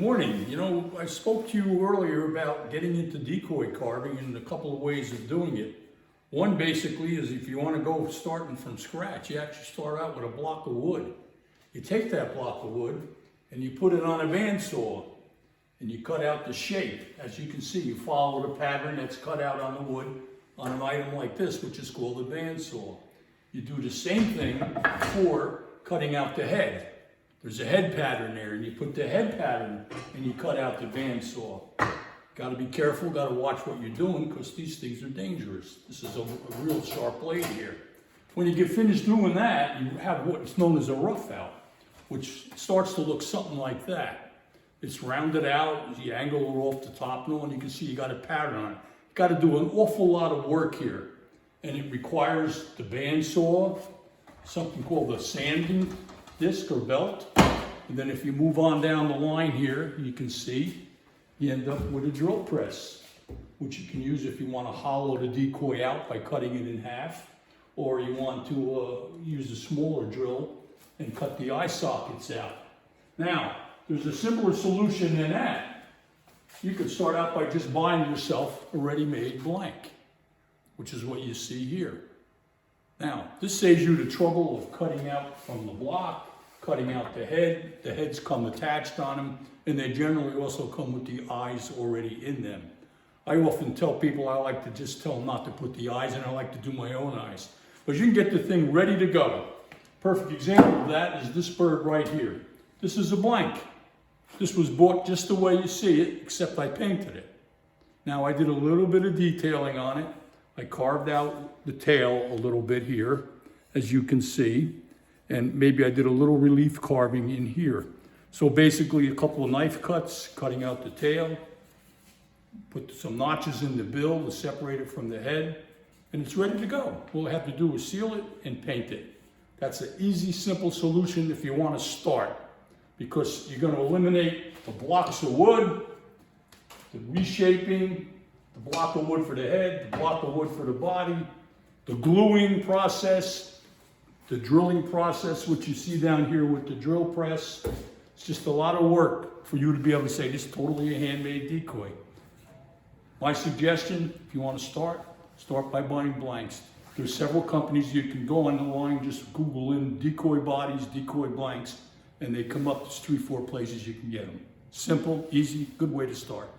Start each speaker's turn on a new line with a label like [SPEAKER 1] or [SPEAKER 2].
[SPEAKER 1] Morning. You know, I spoke to you earlier about getting into decoy carving and a couple of ways of doing it. One basically is if you want to go starting from scratch, you actually start out with a block of wood. You take that block of wood and you put it on a bandsaw and you cut out the shape. As you can see, you follow the pattern that's cut out on the wood on an item like this, which is called a bandsaw. You do the same thing for cutting out the head. There's a head pattern there, and you put the head pattern and you cut out the bandsaw. Got to be careful, got to watch what you're doing because these things are dangerous. This is a real sharp blade here. When you get finished doing that, you have what's known as a rough out, which starts to look something like that. It's rounded out, you angle it off the top now, and you can see you got a pattern on it. You got to do an awful lot of work here, and it requires the bandsaw, something called a sanding disc or belt. And then if you move on down the line here, you can see you end up with a drill press, which you can use if you want to hollow the decoy out by cutting it in half, or you want to use a smaller drill and cut the eye sockets out. Now, there's a simpler solution than that. You could start out by just buying yourself a ready-made blank, which is what you see here. Now, this saves you the trouble of cutting out from the block, cutting out the head. The heads come attached on them, and they generally also come with the eyes already in them. I often tell people I like to just tell them not to put the eyes in. I like to do my own eyes. But you can get the thing ready to go. Perfect example of that is this bird right here. This is a blank. This was bought just the way you see it, except I painted it. Now I did a little bit of detailing on it. I carved out the tail a little bit here, as you can see, and maybe I did a little relief carving in here. So basically a couple of knife cuts, cutting out the tail, put some notches in the bill to separate it from the head, and it's ready to go. All I have to do is seal it and paint it. That's an easy, simple solution if you want to start, because you're going to eliminate the blocks of wood, the reshaping, the block of wood for the head, the block of wood for the body, the gluing process, the drilling process, which you see down here with the drill press. It's just a lot of work for you to be able to say this is totally a handmade decoy. My suggestion, if you want to start by buying blanks. There's several companies you can go online, just Google in decoy bodies, decoy blanks, and they come up. There's 3-4 places you can get them. Simple, easy, good way to start.